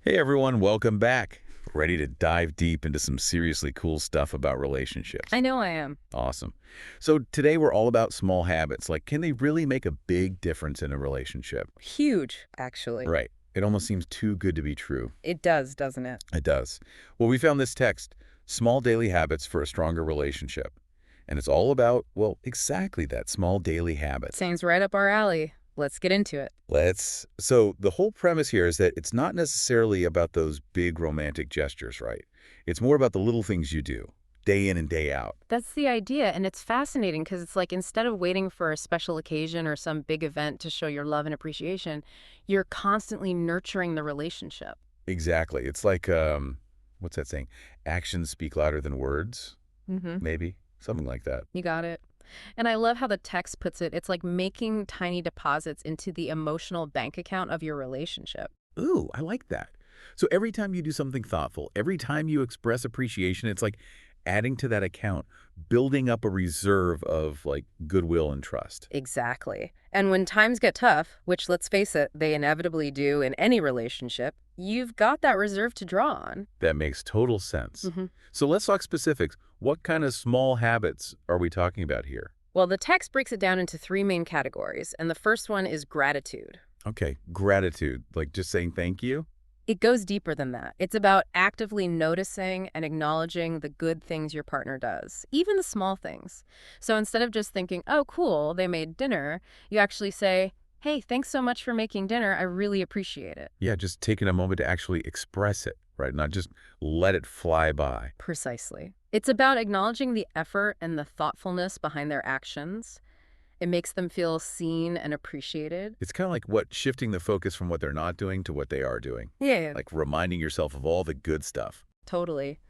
Hey everyone, welcome back. Ready to dive deep into some seriously cool stuff about relationships. I know I am. Awesome. So today we're all about small habits. Like, can they really make a big difference in a relationship? Huge, actually. Right. It almost seems too good to be true. It does, doesn't it? It does. Well, we found this text, Small Daily Habits for a Stronger Relationship. And it's all about, well, exactly that, small daily habits. Sounds right up our alley. Let's get into it. So the whole premise here is that it's not necessarily about those big romantic gestures, right? It's more about the little things you do, day in and day out. That's the idea, and it's fascinating because it's like instead of waiting for a special occasion or some big event to show your love and appreciation, you're constantly nurturing the relationship. Exactly. It's like, what's that saying? Actions speak louder than words, Mm-hmm. maybe? Something like that. You got it. And I love how the text puts it. It's like making tiny deposits into the emotional bank account of your relationship. Ooh, I like that. So every time you do something thoughtful, every time you express appreciation, it's like adding to that account, building up a reserve of like goodwill and trust. Exactly. And when times get tough, which let's face it, they inevitably do in any relationship, you've got that reserve to draw on. That makes total sense. hmm So let's talk specifics. What kind of small habits are we talking about here? Well, the text breaks it down into three main categories, and the first one is gratitude. Okay, gratitude, like just saying thank you? It goes deeper than that. It's about actively noticing and acknowledging the good things your partner does, even the small things. So instead of just thinking, oh, cool, they made dinner, you actually say, hey, thanks so much for making dinner. I really appreciate it. Yeah, just taking a moment to actually express it, right? Not just let it fly by. Precisely. It's about acknowledging the effort and the thoughtfulness behind their actions. It makes them feel seen and appreciated. It's kind of like what shifting the focus from what they're not doing to what they are doing. Yeah, Like reminding yourself of all the good stuff. totally.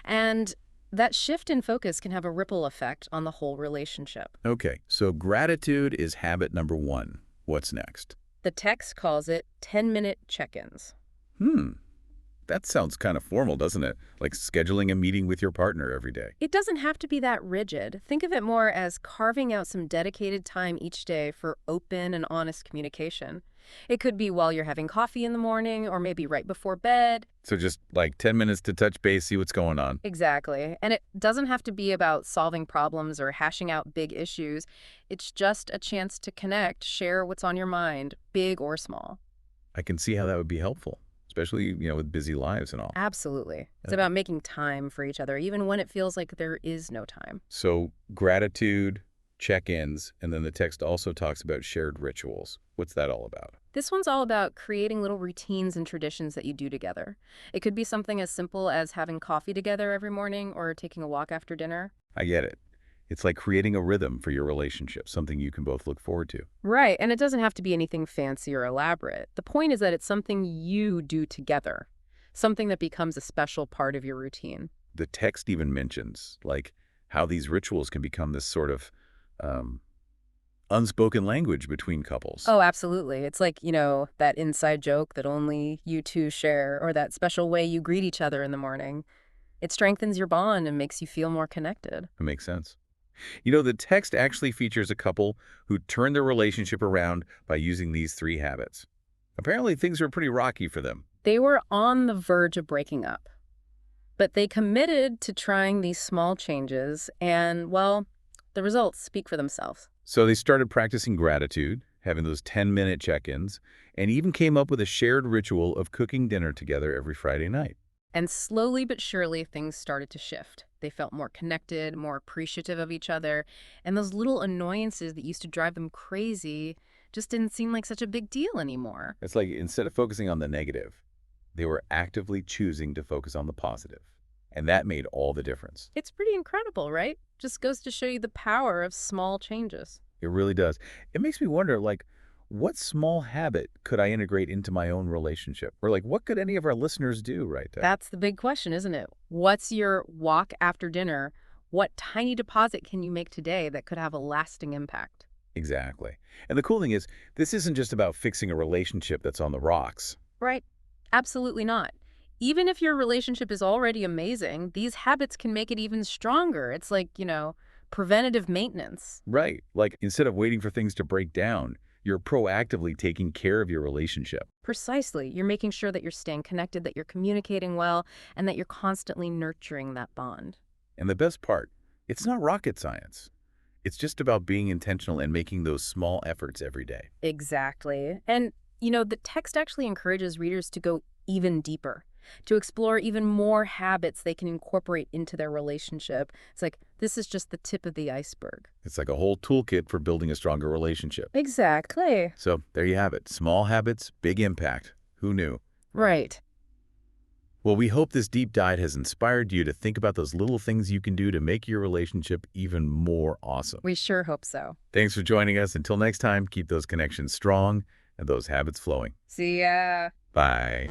And that shift in focus can have a ripple effect on the whole relationship. Okay, so gratitude is habit number one. What's next? The text calls it 10-minute check-ins. Hmm, that sounds kind of formal, doesn't it? Like scheduling a meeting with your partner every day. It doesn't have to be that rigid. Think of it more as carving out some dedicated time each day for open and honest communication. It could be while you're having coffee in the morning or maybe right before bed. So just like 10 minutes to touch base, see what's going on. Exactly. And it doesn't have to be about solving problems or hashing out big issues. It's just a chance to connect, share what's on your mind, big or small. I can see how that would be helpful, especially, with busy lives and all. Absolutely. It's Uh, about making time for each other, even when it feels like there is no time. So gratitude, check-ins, and then the text also talks about shared rituals. What's that all about? This one's all about creating little routines and traditions that you do together. It could be something as simple as having coffee together every morning or taking a walk after dinner. I get it. It's like creating a rhythm for your relationship, something you can both look forward to. Right, and it doesn't have to be anything fancy or elaborate. The point is that it's something you do together, something that becomes a special part of your routine. The text even mentions, like, how these rituals can become this sort of um, unspoken language between couples. Oh, absolutely. It's like, that inside joke that only you two share, or that special way you greet each other in the morning. It strengthens your bond and makes you feel more connected. It makes sense. The text actually features a couple who turned their relationship around by using these three habits. Apparently, things were pretty rocky for them. They were on the verge of breaking up, but they committed to trying these small changes, and, well, the results speak for themselves. So they started practicing gratitude, having those 10-minute check-ins, and even came up with a shared ritual of cooking dinner together every Friday night. And slowly but surely, things started to shift. They felt more connected, more appreciative of each other, and those little annoyances that used to drive them crazy just didn't seem like such a big deal anymore. It's like instead of focusing on the negative, they were actively choosing to focus on the positive. And that made all the difference. It's pretty incredible, right? Just goes to show you the power of small changes. It really does. It makes me wonder, like, what small habit could I integrate into my own relationship? Or, like, what could any of our listeners do right there? That's the big question, isn't it? What's your walk after dinner? What tiny deposit can you make today that could have a lasting impact? Exactly. And the cool thing is, this isn't just about fixing a relationship that's on the rocks. Right? Absolutely not. Even if your relationship is already amazing, these habits can make it even stronger. It's like, preventative maintenance. Right. Like, instead of waiting for things to break down, You're proactively taking care of your relationship. Precisely. You're making sure that you're staying connected, that you're communicating well, and that you're constantly nurturing that bond. And the best part, it's not rocket science. It's just about being intentional and making those small efforts every day. Exactly. And, the text actually encourages readers to go even deeper, to explore even more habits they can incorporate into their relationship. It's like, this is just the tip of the iceberg. It's like a whole toolkit for building a stronger relationship. Exactly. So there you have it. Small habits, big impact. Who knew? Right. Right. Well, we hope this deep dive has inspired you to think about those little things you can do to make your relationship even more awesome. We sure hope so. Thanks for joining us. Until next time, keep those connections strong and those habits flowing. See ya. Bye.